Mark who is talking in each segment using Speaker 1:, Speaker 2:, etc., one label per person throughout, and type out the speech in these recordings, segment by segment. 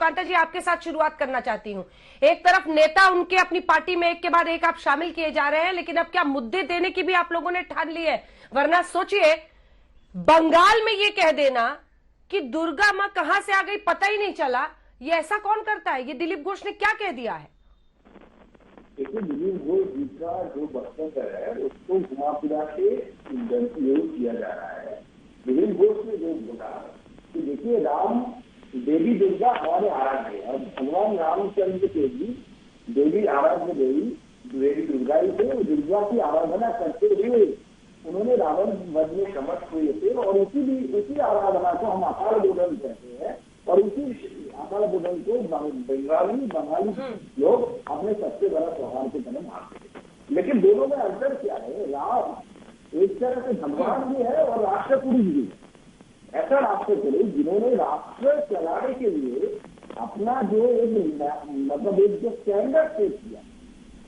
Speaker 1: सुकांता जी आपके साथ शुरुआत करना चाहती हूं। एक तरफ नेता उनके अपनी पार्टी में एक के बाद एक आप शामिल किए जा रहे हैं, लेकिन अब क्या मुद्दे देने की भी आप लोगों ने ठान ली है? वरना सोचिए, बंगाल में ये कह देना कि दुर्गा मां कहां से आ गई पता ही नहीं चला, ये ऐसा कौन करता है? ये दिलीप घोष ने क्या कह दिया है?
Speaker 2: देखिए, दिलीप घोष जी का जो वक्तव्य है उसको घुमा फिरा के यूज किया जा रहा है। दिलीप घोष ने जो बोला कि देखिए, राम देवी दुर्गा हमारे आराध्य है और भगवान रामचंद्र के भी देवी आराध्य देवी दुर्गा ही थे। दुर्गा की आराधना करते हुए उन्होंने रावण वध में समर्थ हुए थे और उसी आराधना को हम अकाल बोधन कहते हैं और उसी अकाल बोधन को बंगाली लोग अपने सबसे बड़ा त्योहार के तरह मानते हैं। लेकिन दोनों में अंतर क्या है? राम एक तरह से भगवान भी है और राष्ट्र पुरुष भी है। ऐसा राष्ट्र पुरुष जिन्होंने राष्ट्र चलाने के लिए अपना जो एक जो स्टैंडर्ड सेट किया,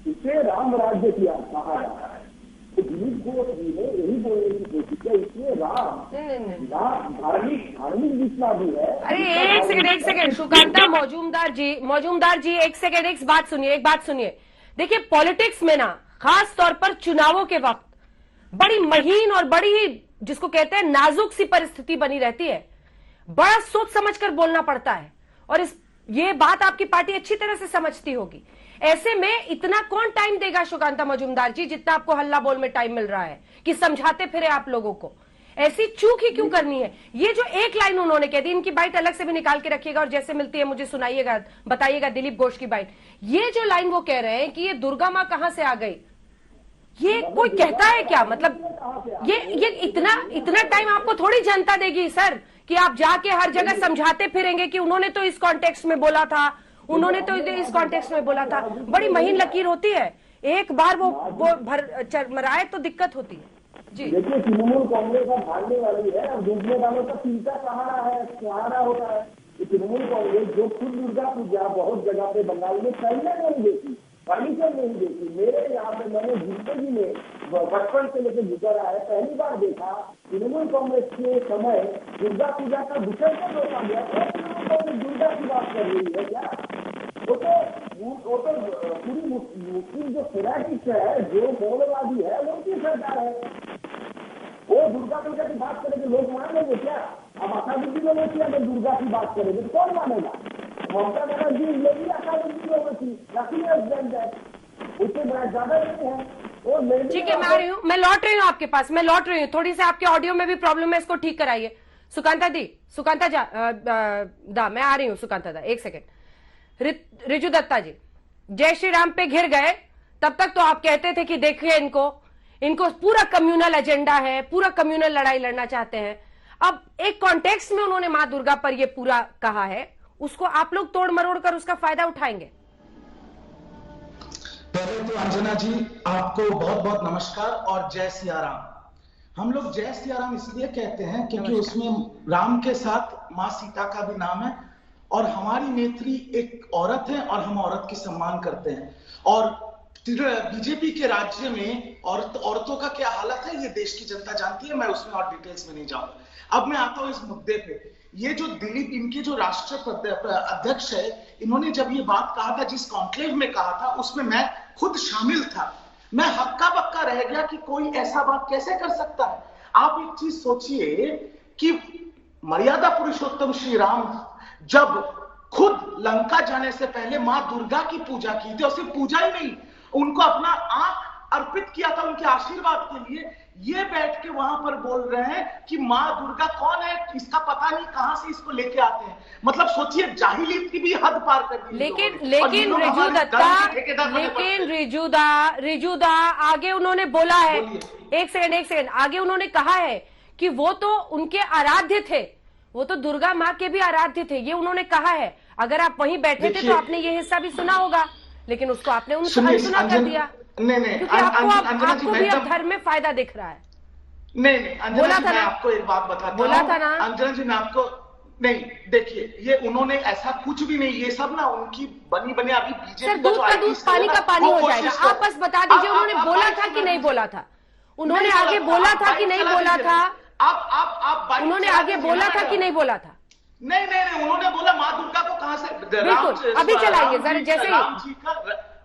Speaker 2: इसे राम राज्य किया कहा जा रहा है। तो दिलीप घोष जी ने यही बोलने की कोशिश किया, इसलिए राम धार्मिक जितना भी है।
Speaker 1: अरे एक सेकेंड सुकांता मौजूमदार जी एक सेकेंड, एक बात सुनिए। देखिए, पॉलिटिक्स में ना खास तौर पर चुनावों के वक्त बड़ी महीन और बड़ी ही जिसको कहते हैं नाजुक सी परिस्थिति बनी रहती है। बड़ा सोच समझकर बोलना पड़ता है और ये बात आपकी पार्टी अच्छी तरह से समझती होगी। ऐसे में इतना कौन टाइम देगा सुकांता मजूमदार जी, जितना आपको हल्ला बोल में टाइम मिल रहा है कि समझाते फिरे आप लोगों को? ऐसी चूक ही क्यों करनी है? ये जो एक लाइन उन्होंने कह दी, इनकी बाइट अलग से भी निकाल के रखिएगा और जैसे मिलती है मुझे सुनाइएगा, बताइएगा दिलीप घोष की बाइट। ये जो लाइन वो कह रहे हैं कि ये दुर्गा मां कहां से आ गई, ये कोई कहता है क्या? मतलब ये इतना टाइम आपको थोड़ी जनता देगी सर कि आप जाके हर जगह समझाते फिरेंगे कि उन्होंने तो इस कॉन्टेक्स्ट में बोला था, उन्होंने तो इस कॉन्टेक्स्ट में बोला था। बड़ी महीन लकीर होती है, एक बार वो मराए तो दिक्कत होती है जी।
Speaker 2: देखिए, तृणमूल कांग्रेस अब भागने वाली है और डूबने वालों का चिंता सहारा होता है। तृणमूल कांग्रेस जो खुद दुर्गा पूजा बहुत जगह पे बंगाल में पहले नहीं देखी, फर्नीचर नहीं देखी। मेरे यहाँ पे मैंने जिंदगी में बचपन से लेकर गुजरा है, पहली बार देखा तृणमूल कांग्रेस के समय दुर्गा पूजा का विसर्जन रोका गया। तृणमूल कांग्रेस दुर्गा की बात कर रही है क्या? वो तो पूरी मुस्लिम जो फैनाटिक्स है, जो मौलवादी है, वो उनकी सरकार है। वो दुर्गा पूजा की बात करेंगे, लोग मान लेंगे क्या? अब अकादमी लोगों की अगर दुर्गा की बात करेंगे तो कौन मानेगा? ममता बनर्जी ये भी अकादमी लोगों की उससे ज्यादा नहीं है।
Speaker 1: ठीक है, मैं आ रही हूँ, मैं लौट रही हूँ आपके पास, मैं लौट रही हूँ। थोड़ी सी आपके ऑडियो में भी प्रॉब्लम है, इसको ठीक कराइए। सुकांता मैं आ रही हूँ। सुकांता दा एक सेकेंड। रिजू दत्ता जी, जय श्री राम पे घिर गए, तब तक तो आप कहते थे कि देखिए इनको पूरा कम्युनल एजेंडा है, पूरा कम्युनल लड़ाई लड़ना चाहते हैं। अब एक कॉन्टेक्स्ट में उन्होंने मां दुर्गा पर ये पूरा कहा है, उसको आप लोग तोड़ मरोड़ कर उसका फायदा उठाएंगे?
Speaker 3: पहले तो अंजना जी आपको बहुत बहुत नमस्कार और जय सिया राम। हम लोग जय सिया राम इसलिए कहते हैं क्योंकि उसमें राम के साथ मां सीता का भी नाम है और हमारी नेत्री एक औरत है और हम औरत की सम्मान करते हैं। और बीजेपी के राज्य में औरतों का क्या हालत है ये देश की जनता जानती है, मैं उसमें और डिटेल्स में नहीं जाऊंगा। अब मैं आता हूं इस मुद्दे पे। ये जो दिलीप, इनके जो राष्ट्र अध्यक्ष है, इन्होंने जब ये बात कहा था, जिस कॉन्क्लेव में कहा था, उसमें मैं खुद शामिल था। मैं हक्का बक्का रह गया कि कोई ऐसा बात कैसे कर सकता है। आप एक चीज सोचिए कि मर्यादा पुरुषोत्तम श्री राम जब खुद लंका जाने से पहले मां दुर्गा की पूजा की थी, और सिर्फ पूजा ही नहीं, उनको अपना आंख अर्पित किया था उनके आशीर्वाद के लिए। ये बैठ के वहां पर बोल रहे हैं कि मां दुर्गा कौन है, इसका पता नहीं, कहां से इसको लेके आते हैं। मतलब सोचिए, जाहिलियत की भी हद पार कर दी।
Speaker 1: लेकिन रिजूदा आगे उन्होंने बोला है, एक सेकंड, आगे उन्होंने कहा है कि वो तो उनके आराध्य थे, वो तो दुर्गा माँ के भी आराध्य थे, ये उन्होंने कहा है। अगर आप वहीं बैठे थे तो आपने ये हिस्सा भी सुना होगा, लेकिन उसको आपने अनसुना कर दिया।
Speaker 3: नहीं,
Speaker 1: क्योंकि आपको भी अब धर्म में फायदा दिख रहा है।
Speaker 3: नहीं अंजना जी, मैं आपको एक बात बताता हूं।
Speaker 1: बोला था ना
Speaker 3: अंजना जी, मैं आपको नहीं, देखिए, ये उन्होंने ऐसा कुछ भी नहीं, ये सब ना उनकी बनी अभी बीजेपी
Speaker 1: दूध का दूध पानी का पानी हो जाएगा। आप बस बता दीजिए उन्होंने बोला था कि नहीं बोला था? उन्होंने आगे बोला था कि नहीं बोला था?
Speaker 3: आप
Speaker 1: उन्होंने आगे बोला था कि नहीं बोला था?
Speaker 3: नहीं नहीं नहीं, उन्होंने बोला माँ दुर्गा को कहां से,
Speaker 1: बिल्कुल, अभी चलाइए जरा, जैसे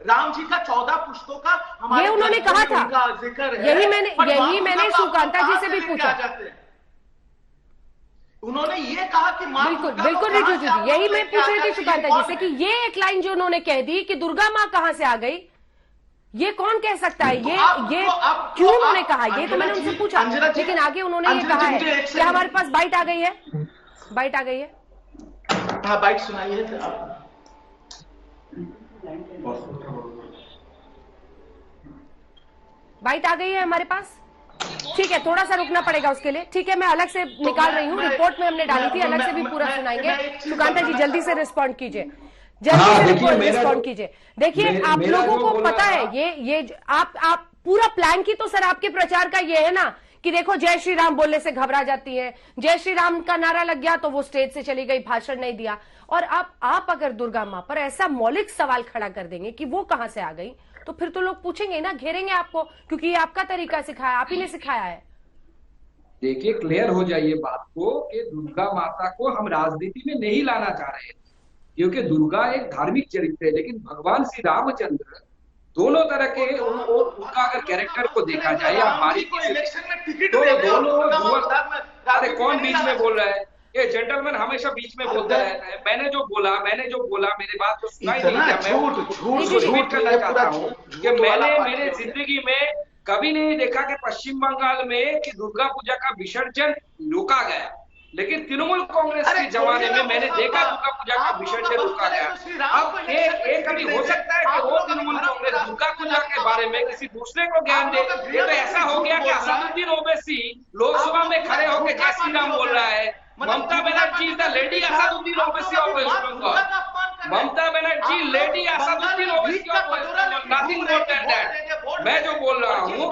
Speaker 3: राम जी का 14 पुश्तों का हमारे,
Speaker 1: ये उन्होंने कहा था,
Speaker 3: जिक्र है।
Speaker 1: यही मैंने सुकांता जी से भी पूछा।
Speaker 3: उन्होंने ये कहा कि माँ
Speaker 1: बिल्कुल
Speaker 3: दुर्गा
Speaker 1: बिल्कुल
Speaker 3: को कहां
Speaker 1: रितु
Speaker 3: से
Speaker 1: जी,
Speaker 3: आप
Speaker 1: यही
Speaker 3: लोग
Speaker 1: मैं
Speaker 3: लेके
Speaker 1: पूछ
Speaker 3: आ
Speaker 1: रही थी
Speaker 3: जाते हैं,
Speaker 1: सुकांता
Speaker 3: ये
Speaker 1: जी से कि
Speaker 3: कौन
Speaker 1: ये एक लाइन जो उन्होंने कह दी कि दुर्गा माँ कहां से आ गई, ये कौन कह सकता है, ये क्यों उन्होंने कहा, ये तो मैंने उनसे पूछा, लेकिन आगे उन्होंने ये कहा है कि हमारे पास बाइट आ गई है, बाइट आ गई है।
Speaker 3: हाँ बाइट सुनाइए आप।
Speaker 1: बाइट आ गई है हमारे पास, ठीक है, थोड़ा सा रुकना पड़ेगा उसके लिए, ठीक है, मैं अलग से निकाल रही हूँ, रिपोर्ट में हमने डाली थी, अलग से भी पूरा सुनाएंगे। सुकांता जी जल्दी से रिस्पॉन्ड कीजिए, जल्दी से रिस्पॉन्ड कीजिए। देखिए आप लोगों को पता है ये आप पूरा प्लान की तो सर आपके प्रचार का ये है ना कि देखो जय श्री राम बोलने से घबरा जाती है, जय श्री राम का नारा लग गया तो वो स्टेज से चली गई, भाषण नहीं दिया, और आप अगर दुर्गा माँ पर ऐसा मौलिक सवाल खड़ा कर देंगे कि वो कहां से आ गई, तो फिर तो लोग पूछेंगे ना, घेरेंगे आपको, क्योंकि ये आपका तरीका सिखाया, आप ही ने सिखाया है।
Speaker 4: देखिए क्लियर हो जाइए बात को कि दुर्गा माता को हम राजनीति में नहीं लाना चाह रहे हैं, क्योंकि दुर्गा एक धार्मिक चरित्र है, लेकिन भगवान श्री रामचंद्र दोनों तरह के, उनका अगर कैरेक्टर को देखा जाए या बारीकी से, तो दोनों, अरे कौन बीच में बोल रहा है, ये जेंटलमैन हमेशा बीच में बोलता रहता है, मैंने जो बोला मेरी बात तो सुनाई नहीं दिया, मैं रिपीट करना चाहता हूँ कि मैंने मेरे जिंदगी में कभी नहीं देखा कि पश्चिम बंगाल में कि दुर्गा पूजा का विसर्जन रोका गया, लेकिन तृणमूल कांग्रेस के जमाने में मैंने देखा दुर्गा पूजा का विसर्जन रोका गया। अब एक कभी हो सकता है कि वो तृणमूल कांग्रेस दुर्गा पूजा के बारे में किसी दूसरे को ज्ञान दे, ये तो ऐसा हो गया कि असदुद्दीन ओवैसी लोकसभा में खड़े होकर जय श्री राम बोल रहा है, Mamata Banerjee is the lady Asaduddin Owaisi of West Bengal, Mamata Banerjee lady Asaduddin Owaisi of West Bengal, nothing more than that. मैं जो बोल रहा हूँ